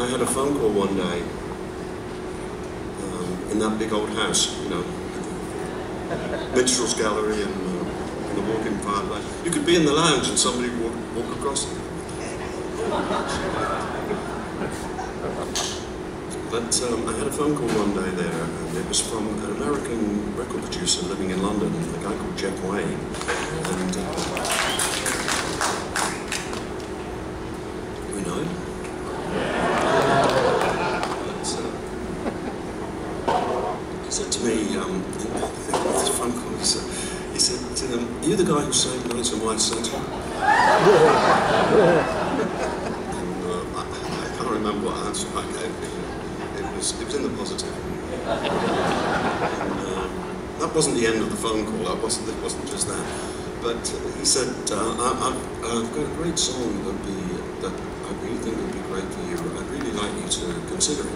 I had a phone call one day in that big old house, you know, minstrel's gallery and the walk-in fireplace. You could be in the lounge and somebody would walk across it. But I had a phone call one day there, and it was from an American record producer living in London, a guy called Jeff Wayne. And we know him. He said to me, this phone call, he said, are you the guy who sang Nights on White Satin? And I can't remember what answer I gave. It was in the positive. And, that wasn't the end of the phone call. It wasn't just that. But he said, I've got a great song that I really think would be great for you. I'd really like you to consider it.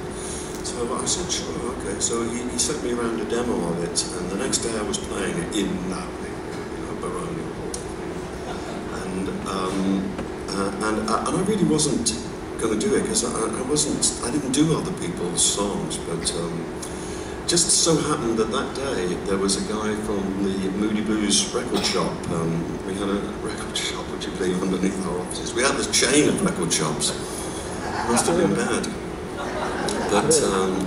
So I said, sure, okay. So he sent me around a demo of it, and the next day I was playing it in that big, you know, Baroni. And I really wasn't going to do it because I didn't do other people's songs, but just so happened that that day there was a guy from the Moody Blues record shop. We had a record shop, would you believe, underneath our offices. We had this chain of record shops. It must have been bad. But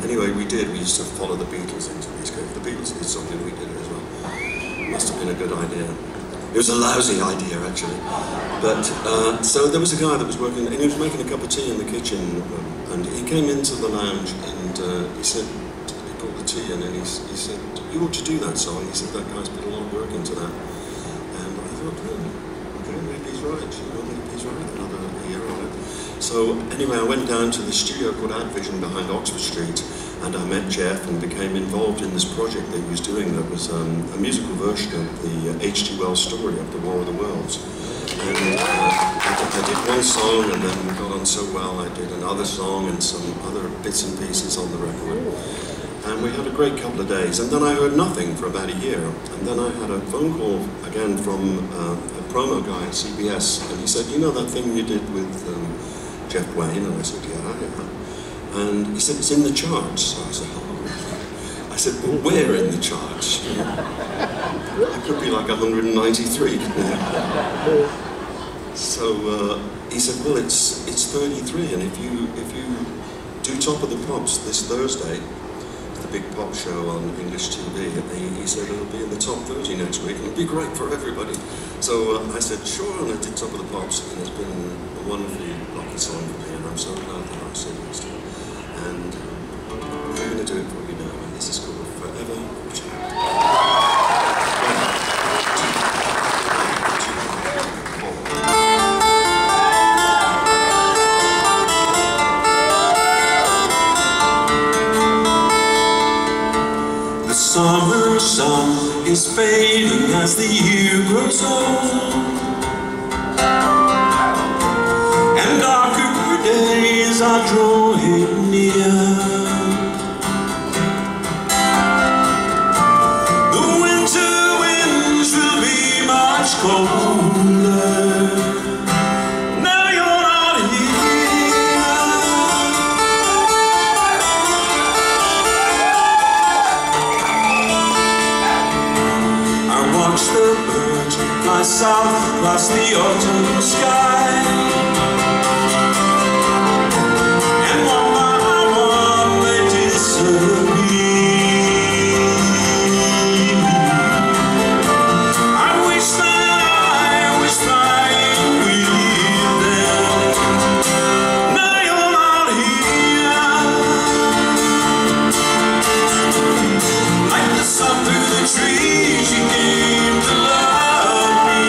anyway, we used to follow the Beatles into these caves. The Beatles did something, we did it as well. It must have been a good idea. It was a lousy idea, actually. But, so there was a guy that was working, and he was making a cup of tea in the kitchen, and he came into the lounge, and he said, he brought the tea in, and he said, you ought to do that song. He said, that guy's put a lot of work into that. And I thought, okay, maybe he's right, you know, maybe he's right, another year on it. So anyway, I went down to the studio called Advision behind Oxford Street, and I met Jeff and became involved in this project that he was doing that was a musical version of the H.G. Wells story of the War of the Worlds. And I did one song, and then we got on so well I did another song and some other bits and pieces on the record. And we had a great couple of days, and then I heard nothing for about a year. And then I had a phone call again from a promo guy at CBS, and he said, you know that thing you did with Jeff Wayne? And I said, yeah. And he said, it's in the charts. So I said, oh. I said, well, where in the charts? It could be like 193. So he said, well, it's 33, and if you do Top of the Pops this Thursday, the big pop show on English TV, and he said it'll be in the top 30 next week, and it'll be great for everybody. So I said, sure, and I did Top of the Pops, and it's been a wonderfully lucky song for me, and I'm so glad that I said this to you. And I'm going to do it for you now, and this is called Forever Child. The summer sun is fading as the year grows old, and darker days are drawing near. The winter winds will be much colder. Now you're not here. I watch the birds fly south across the autumn sky, and one by one they disappear. I wish that I was flying with them. Now you're not here. Like the sun through the trees, you came to love me.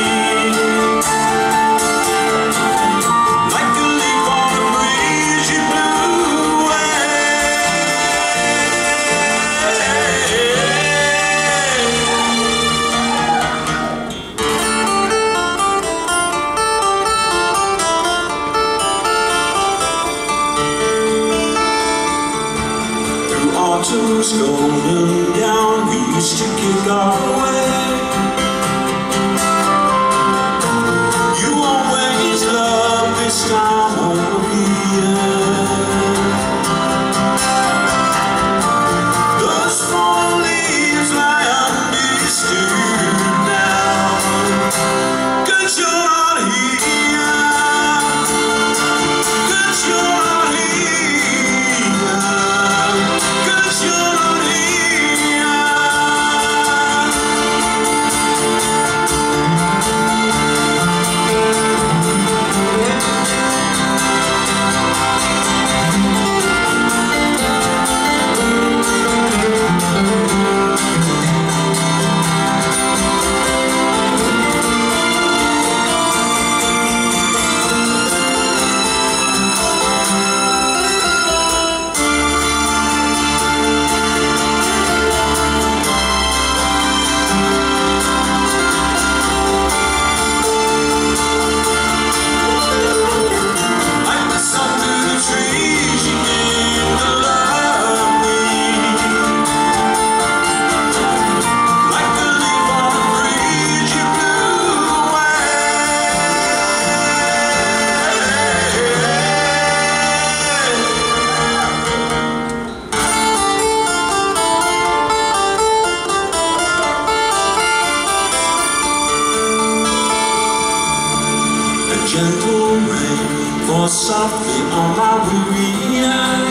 softly on my weary eyes.